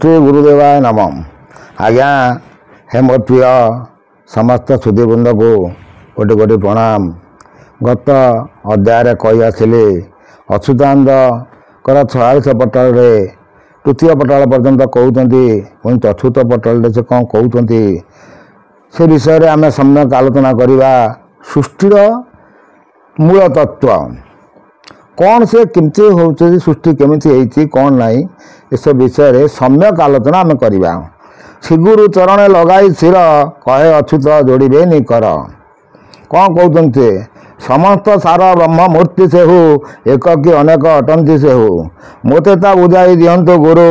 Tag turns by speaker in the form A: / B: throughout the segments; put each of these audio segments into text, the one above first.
A: श्री गुरुदेवाय नमः। आज्ञा हे मोर प्रिय समस्त सुधीवृंद को गोटे गोटे प्रणाम। गत अध्याय कही आसली अच्युतानंद 46 पटल तृतीय पटल पर्यंत कहते पुणी चतुर्थ पटल से कौन कहते से विषय आम सम्यक आलोचना करवा। सृष्टिर मूल तत्व कौन से केमती हो सृष्टि केमिति होती कौन ना इस विषय सम्यक आलोचना आम करवा। श्रीगुरु चरण लगाई सिर कहे अच्युत जोड़े नी कर कौन कहते समस्त सार ब्रह्म मूर्ति से हो एक कि अनेक अटंती से हो मोते ता बुझाई दिंतु गुरु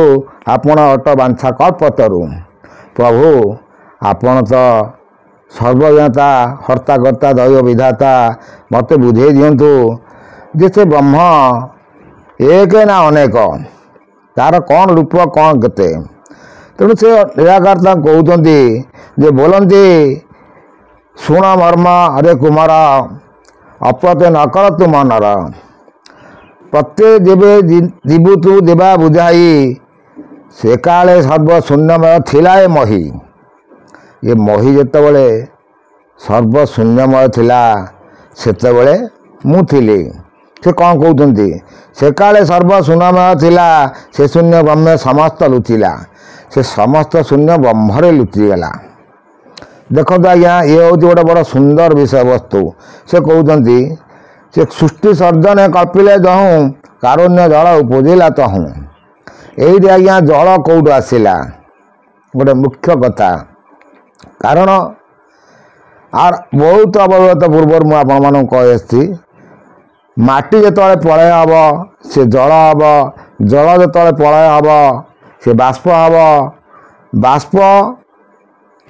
A: आपण अट बांछा कल्पतरु। प्रभु आपण तो सर्वज्ञता हर्ता कर्ता दैव विधाता मत बुझे दिंतु जैसे ब्रह्म एक ना अनेक तार कौन रूप कौन केते तेणु से निराकारता कहते जे बोलती शुण मर्म अरे कुमार अप्रत्य न कर तु मनर प्रत्यय देवे जीवु तु देवा बुझाई से काले सर्वशून्यमय थिला ए मही। ये मही जितेबले सर्वशून्यमय थिला सेतेबले मु थिली से कौन कहते से काले सर्वशून्यमय थिला से शून्य ब्रह्म समस्त लुचिला से समस्त शून्य ब्रह्मरे लुचिगला। देखो आज्ञा ये हूँ गोटे बड़ सुंदर विषय वस्तु से कहते से सृष्टि सर्जन कल्पिले जहूँ कारुण्य जल उपजिला तहूँ। यही आज्ञा जल कौटू आसला गोटे मुख्य कथा कारण आर बहुत अवगत पूर्व मुझे कही माटी जिते प्रलय हम से जल हम जल जिते प्रलय हम से बाष्प हम बाष्प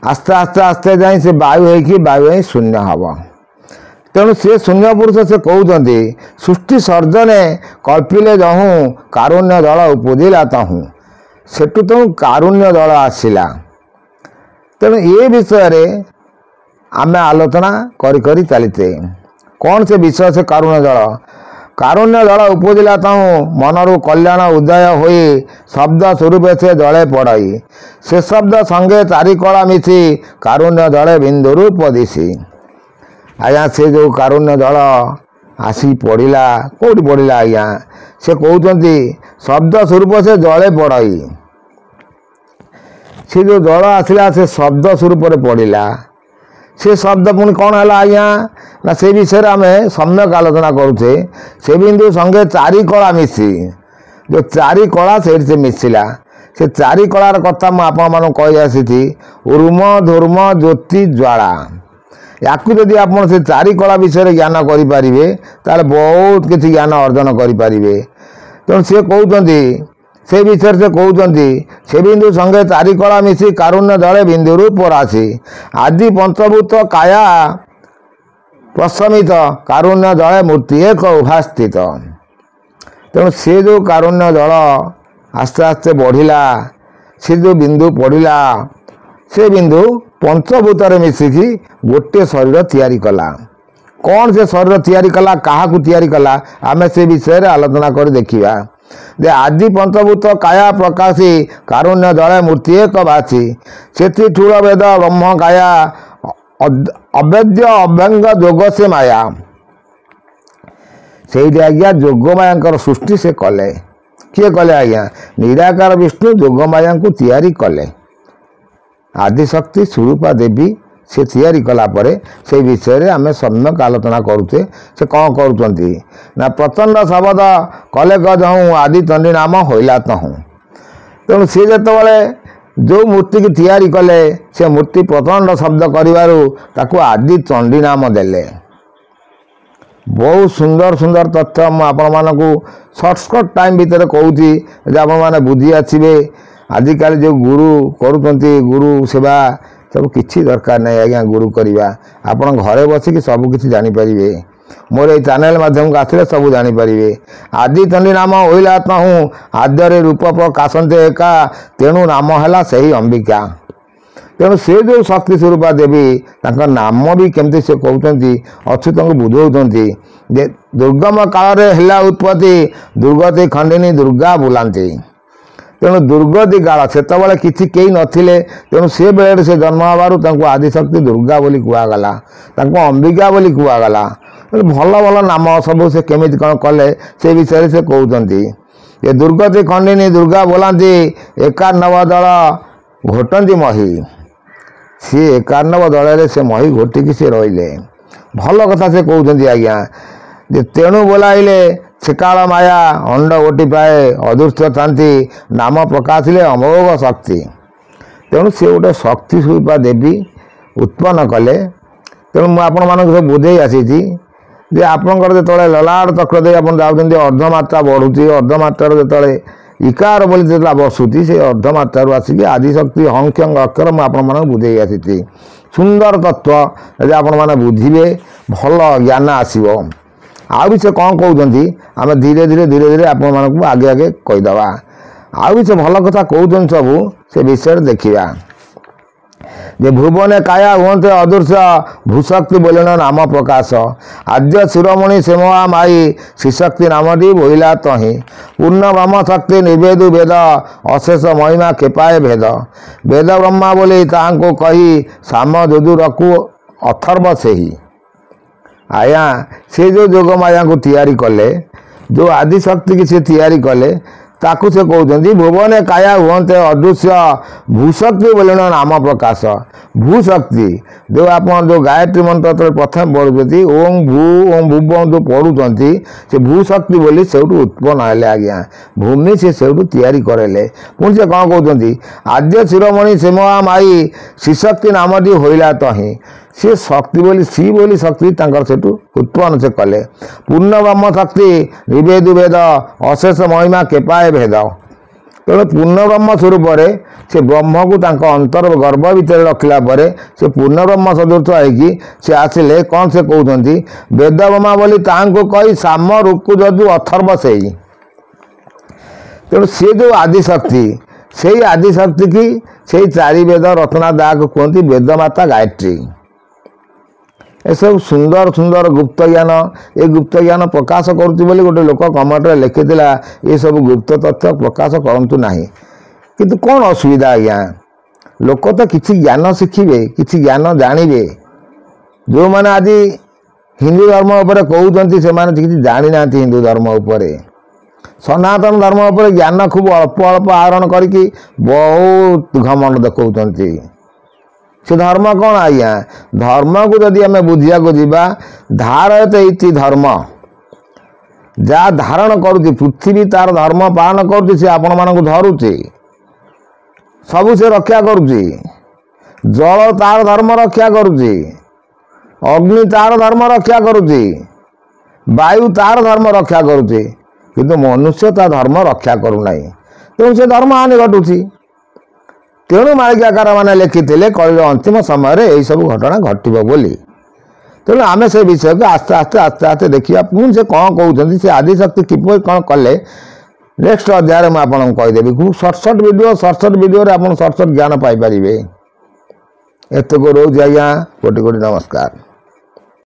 A: आस्ते आस्ते आस्ते जाए से वायु हो वायु ही शून्य हम। तेणु से शून्य पुरुष से कहते सृष्टि सर्जने कल्पिले जहूँ कारुण्य जल उपजिला तहूँ सेठू तो कारुण्य जल आसला। तेणु ये विषय आम आलोचना करी चलते कौन से विषय से कारुण्य जल उपजिला तहूँ मनरु कल्याण उदय हुई शब्द स्वरूप से जले पड़ई से शब्द संगे चारिकला मिसी कारुण्य जले बिंदु रूप दिशी। आज्ञा से जो कारुण्य जल आसी पड़ा कौटी पड़ा आज्ञा से कहते शब्द स्वरूप से जले पड़ई से जो जल आसला से शब्द स्वरूप पड़ा से शब्द पुणी कौन है आज्ञा ना से विषय आम सम्यक आलोचना करुचे से बिंदु संगे चारिकला मिसी जो चारिकला से मिसिला से चारिकलार कथा मुझे कही आसी उर्म धूर्म ज्योति ज्वाला या आप से चारिकला विषय ज्ञान करें ताले बहुत किसी ज्ञान अर्जन करें। तेणु सी कहते से विषय से कहते से बिंदु संगे चारिकला मिसी कारुण्य जले बिंदु रूप राशि आदि पंचभूत काया प्रशमित कारुण्य जले मूर्ति एक उभास्थित। तेणु से जो कारुण्य जल आस्ते आस्ते बढ़िला से जो बिंदु पड़ा से बिंदु पंचभूत मिसिकी गोटे शरीर तैयारी कला। कौन से शरीर तैयारी कला क्या तैयारी कला आम से विषय आलोचना कर देखा जे आदि पंचभूत काया प्रकाशी कारुण्य जले मूर्ति एक बासी से ठूल वेद ब्रह्म काया अवेद्य अभ्यंग जोग से माया से आज्ञा जोग माया सृष्टि से कले किए कले आज्ञा निराकार विष्णु जोग माया को तैयारी कले आदिशक्ति स्वरूपा देवी से तैयारी कला परे से विषय आम सम्यक आलोचना करुचे से कौन करुँच ना प्रचंड शब्द कले गहूँ आदि चंडी नाम होइला तहूँ। तेणु सी जिते जो मूर्ति की तैयारी कले से मूर्ति प्रचंड शब्द कर आदि चंडी नाम देले। बहुत सुंदर सुंदर तथ्य मुझे सर्टकट टाइम भितर कहूँ आप बुझी आसवे। आजिकल जो गुरु करुँच गुरु सेवा सब किसी दरकार नहीं आज्ञा गुरु करवा आप घरे बसिक सब किसी जानीपारे मोर ये चैनल माध्यम को आसले सब जानीपारे। आदि चंडी नाम होइला तहूँ आद्य रूप प्रकाशंते एका तेणु नाम है से ही अंबिका। तेणु से जो शक्ति स्वरूपा देवी नाम भी केमती से कहते अच्युत को बुझाऊँच दुर्गम काल है उत्पत्ति दुर्गति खंडिनी दुर्गा बुलांती। तेणु दुर्गति काल से किसी कई नथिले तेणु से बेले से जन्म हबार आदिशक्ति दुर्गा बोली कहगला अंबिका बोली कहगला भल भल नाम सब से केमिति कौन कले से विषय से कहते ये दुर्गति खंडिनी दुर्गा बोलांती 91 दल घोटती मही सी 91 दल से मही घोटिकी से रहिले भल कथा से कहते आज्ञा तेणु बोलाइले श्रीकाल माया अंड गोटी पाए अदृश्य शांति नाम प्रकाशिले अमोघ शक्ति तेणु सी गोटे शक्ति स्वरूपा देवी उत्पन्न कले तेणु मुझे सब बुझे आसी जे आपंकर जो ललाट चक्र दे आप जाऊँच अर्धमात्रा बढ़ुची अर्धमात्रार जो इकार बोली जो बसुची से अर्धमात्रु आसिक आदिशक्ति हंख्यंग अक्षर मुझे बुझे आसी सुंदर तत्व यदि आपण बुझे भल ज्ञान आसो आ भी से कौन कहते आम धीरे धीरे धीरे धीरे आपण मानक आगे आगे कहीदे आ भी से भल कथा कहते सबू से विषय देखा जे भुवने काया हुए अदृश्य भूशक्ति बोलन नाम प्रकाश आद्य शिरोमणि सेमवा माई श्रीशक्ति नामटी बोला तही पूर्ण ब्रह्म शक्ति निर्वेदु वेद अशेष महिमा केपाए भेद वेद ब्रह्मा बोली ताको कही साम दुदु रखु अथर्व से ही आया से जो जोग माया को तैयारी कले जो आदिशक्ति की से तैयारी कले ताकू से कहते भुवने काया हुए अदृश्य भूशक्ति बोले नाम प्रकाश भूशक्ति जो आप जो गायत्री मंत्र प्रथम पढ़ुं ओम भूव जो पढ़ुं से भूशक्ति बोली से उत्पन्न है आज्ञा भूमि से तैयारी करेले पुणी से कौन कहते आद्य शिरोमणि सेमवा माई श्रीशक्ति नामटी होइला तही सी शक्ति बोली सी बोली शक्ति से उत्पन्न से कले पूर्ण ब्रह्म शक्ति निर्वेदु वेद अशेष महिमा केपाए भेद तेणु पूर्ण ब्रह्म स्वरूप से ब्रह्म को अंतर गर्भ भितर रखला से पूर्ण ब्रह्म सदृश होगी से आसिले कौन से कहते वेद ब्रह्मा बोली ताको कही साम रुकु जदु अथर्व से ही तेणु सी जो आदिशक्ति से आदिशक्ति की से चारि वेद रत्ना दाग कहते वेदमाता गायत्री ए सब सुंदर सुंदर गुप्त ज्ञान ये गुप्त ज्ञान प्रकाश करुच्ची बोली गोटे लोक कमेंट लिखी ये सब गुप्त तथ्य प्रकाश करूँ ना किंतु कौन असुविधा आज्ञा लोक तो किसी ज्ञान शिखिबे किसी ज्ञान जानवे जो मैंने आज हिंदू धर्म उपर कहते से किसी जानी ना हिंदू धर्म उपर सनातन धर्म उपर ज्ञान खूब अल्प अल्प आहरण करके बहुत घमंड देखते से धर्म कौन आज्ञा धर्म को जदि आम बुझा जा धारयत इति धर्म जहाँ धारण करुच्ची पृथ्वी तार धर्म पालन करुच्ची से आपण मानक धरुच्ची सबू से रक्षा करुच्ची जल तार धर्म रक्षा करुच्ची अग्नि तार धर्म रक्षा करुच्ची वायु तार धर्म रक्षा करुच्ची किंतु मनुष्य ता धर्म रक्षा करूना तेणु से धर्म हानि घटुची तेणु मालिकाकार मैंने लिखी कल अंतिम समय यही सब घटना घटव बोली तेणु आम से विषय को आस्ते आस्ते आस्ते आस्ते देखिए पुणी से कौन कहते से आदिशक्ति किपर कौन कले नेक्स्ट अध्याय में आपको कहीदेवी खूब सर्ट वीडियो आप सर्ट ज्ञान पाइपर एतक रोज आज्ञा कोटि कोटि नमस्कार।